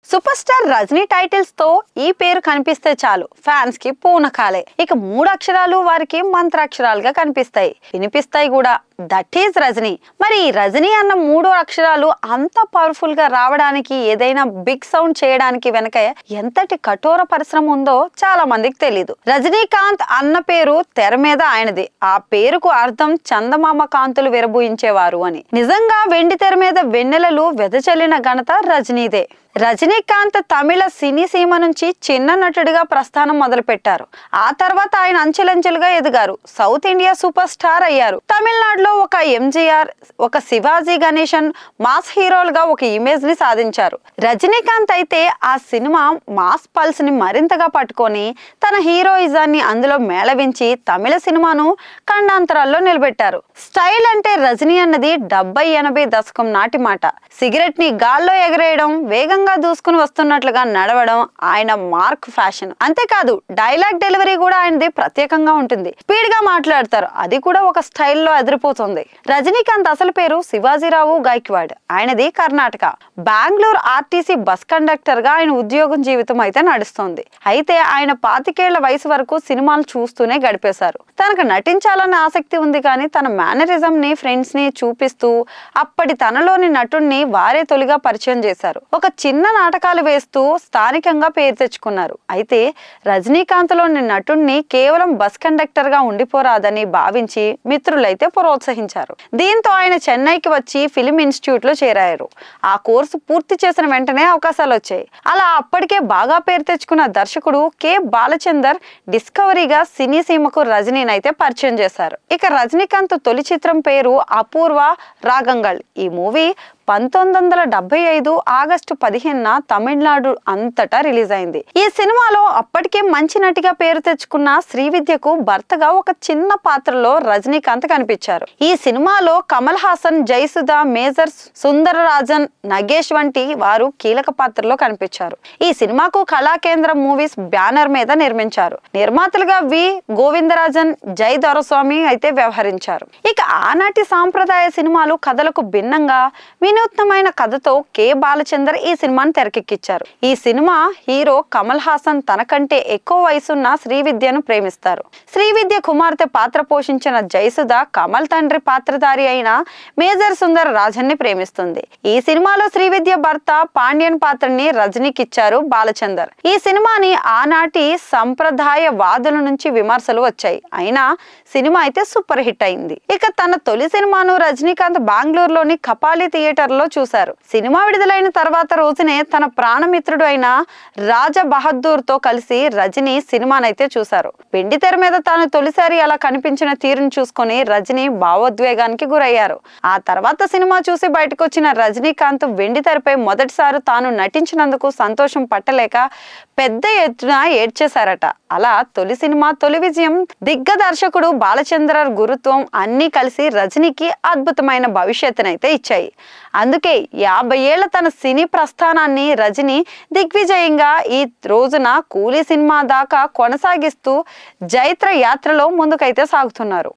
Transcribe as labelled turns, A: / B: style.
A: Super star Rajani titles తో ఈ పేరు కనిపిస్తే చాలు ఫ్యాన్స్ కి పూనకాలే. ఇక మూడు అక్షరాలు వారికి మంత్రాక్షరాలుగా కనిపిస్తాయి, వినిపిస్తాయి కూడా. That is Rajani. మరి ఈ రజనీ అన్న మూడు అక్షరాలు అంత పవర్ఫుల్ గా రావడానికి, ఏదైనా బిగ్ సౌండ్ చేయడానికి వెనక ఎంతటి కఠోర పరిశ్రమ ఉందో చాలా మందికి తెలీదు. రజనీకాంత్ అన్న పేరు తెర మీద ఆయనది. ఆ పేరుకు అర్థం చందమామ కాంతులు విరబూయించేవారు అని. నిజంగా వెండి తెర మీద వెన్నెలలు వెదజల్లిన ఘనత రజనీదే. రజనీకాంత్ తమిళ సినీ సీమ నుంచి చిన్న నటుడిగా ప్రస్థానం మొదలు పెట్టారు. ఆ తర్వాత ఆయన అంచెలంచెలుగా ఎదిగారు. సౌత్ ఇండియా సూపర్ స్టార్ అయ్యారు. తమిళనాడులో ఒక ఎంజీఆర్, ఒక శివాజీ గణేశన్ మాస్ హీరోలుగా ఒక ఇమేజ్ ని సాధించారు. రజనీకాంత్ అయితే ఆ సినిమా మాస్ పల్స్ ని మరింతగా పట్టుకొని తన హీరోయిజాన్ని అందులో మేళవించి తమిళ సినిమాను ఖండాంతరాల్లో నిలబెట్టారు. స్టైల్ అంటే రజనీ అన్నది 70-80 దశకం నాటి మాట. సిగరెట్ ని గాల్లో ఎగరేయడం, వేగంగా దూసుకుని వస్తున్నట్లుగా నడవడం ఆయన మార్క్ ఫ్యాషన్. అంతేకాదు డైలాగ్ డెలివరీ కూడా ఆయనది ప్రత్యేకంగా ఉంటుంది. స్పీడ్ గా మాట్లాడతారు, అది కూడా ఒక స్టైల్లో అదిరిపోతుంది. రజనీకాంత్ అసలు పేరు శివాజీరావు గైక్వాడ్. ఆయనది Karnataka. Bengaluru RTC bus conductor గా ఆయన ఉద్యోగం జీవితం అయితే నడుస్తుంది. అయితే ఆయన 25 ఏళ్ల వయసు వరకు సినిమాలు చూస్తూనే గడిపేశారు. తనకు నటించాలన్న ఆసక్తి ఉంది కానీ తన మేనరిజం ని, ఫ్రెండ్స్ ని చూపిస్తూ అప్పటి తనలోని నటుడిని వారే తొలిగా పరిచయం చేశారు. ఒక చిన్న నాటకాలు వేస్తూ స్థానికంగా పేరు తెచ్చుకున్నారు. అయితే రజనీకాంత్ లోని నటుడిని కేవలం బస్ కండక్టర్ గా ఉండిపోరాదని భావించి మిత్రులైతే ప్రోత్సహించారు. దీంతో ఆయన చెన్నైకి వచ్చి ఫిలిం ఇన్స్టిట్యూట్ లో చేరారు. ఆ కోర్సు పూర్తి చేసిన వెంటనే అవకాశాలు వచ్చాయి. అలా అప్పటికే బాగా పేరు తెచ్చుకున్న దర్శకుడు కె బాలచందర్ డిస్కవరీగా సినీ సీమకు రజనీని అయితే పరిచయం చేశారు. ఇక రజనీకాంత్ తొలి చిత్రం పేరు అపూర్వ రాగంగల్. ఈ మూవీ 1975 ఆగస్టు 15న తమిళనాడు అంతటా రిలీజ్ అయింది. ఈ సినిమాలో అప్పటికే మంచి నటిగా పేరు తెచ్చుకున్న శ్రీవిద్యకు భర్తగా ఒక చిన్న పాత్రలో రజనీకాంత్ కనిపించారు. ఈ సినిమాలో కమల్ హాసన్, జయసుధ, మేజర్ సుందరరాజన్, నగేష్ వంటి వారు కీలక పాత్రలో కనిపించారు. ఈ సినిమాకు కళాకేంద్రం మూవీస్ బ్యానర్ మీద నిర్మించారు. నిర్మాతలుగా వి గోవిందరాజన్, జై దొరస్వామి అయితే వ్యవహరించారు. ఇక ఆనాటి సాంప్రదాయ సినిమాలు కథలకు భిన్నంగా వినూత్నమైన కథతో కె బాలచందర్ ఈ సినిమాని తెరకెక్కించారు. ఈ సినిమా హీరో కమల్ హాసన్ తనకంటే ఎక్కువ వయసున్న శ్రీవిద్యను ప్రేమిస్తారు. శ్రీవిద్య కుమార్తె పాత్ర పోషించిన జయసుధ కమల్ తండ్రి పాత్రధారి అయిన మేజర్ సుందర రాజన్ ని ప్రేమిస్తుంది. ఈ సినిమాలో శ్రీవిద్య భర్త పాండ్యన్ పాత్రని రజనీకి ఇచ్చారు బాలచందర్. ఈ సినిమాని ఆనాటి సంప్రదాయ వాదుల నుంచి విమర్శలు వచ్చాయి. అయినా సినిమా అయితే సూపర్ హిట్ అయింది. ఇక తన తొలి సినిమాను రజనీకాంత్ బెంగళూరులోని కపాలి థియేటర్ లో చూశారు. సినిమా విడుదలైన తర్వాత రోజునే తన ప్రాణమిత్రుడు అయిన రాజా బహదూర్ తో కలిసి రజనీ సినిమానైతే చూశారు. వెండి తెర మీద తాను తొలిసారి అలా కనిపించిన తీరును చూసుకొని రజనీ భావోద్వేగానికి గురయ్యారు. ఆ తర్వాత సినిమా చూసి బయటకు వచ్చిన రజనీకాంత్ వెండి తెరపై మొదటిసారి తాను నటించినందుకు సంతోషం పట్టలేక పెద్ద ఎత్తున ఏడ్చేశారట. అలా తొలి సినిమా, తొలి విజయం, దిగ్గదర్శకుడు బాలచంద్రర్ గురుత్వం అన్నీ కలిసి రజనీకి అద్భుతమైన భవిష్యత్తునైతే ఇచ్చాయి. అందుకే 50 ఏళ్ల తన సినీ ప్రస్థానాన్ని రజనీ దిగ్విజయంగా ఈ రోజున కూలీ సినిమా దాకా కొనసాగిస్తూ జైత్ర యాత్రలో ముందుకైతే సాగుతున్నారు.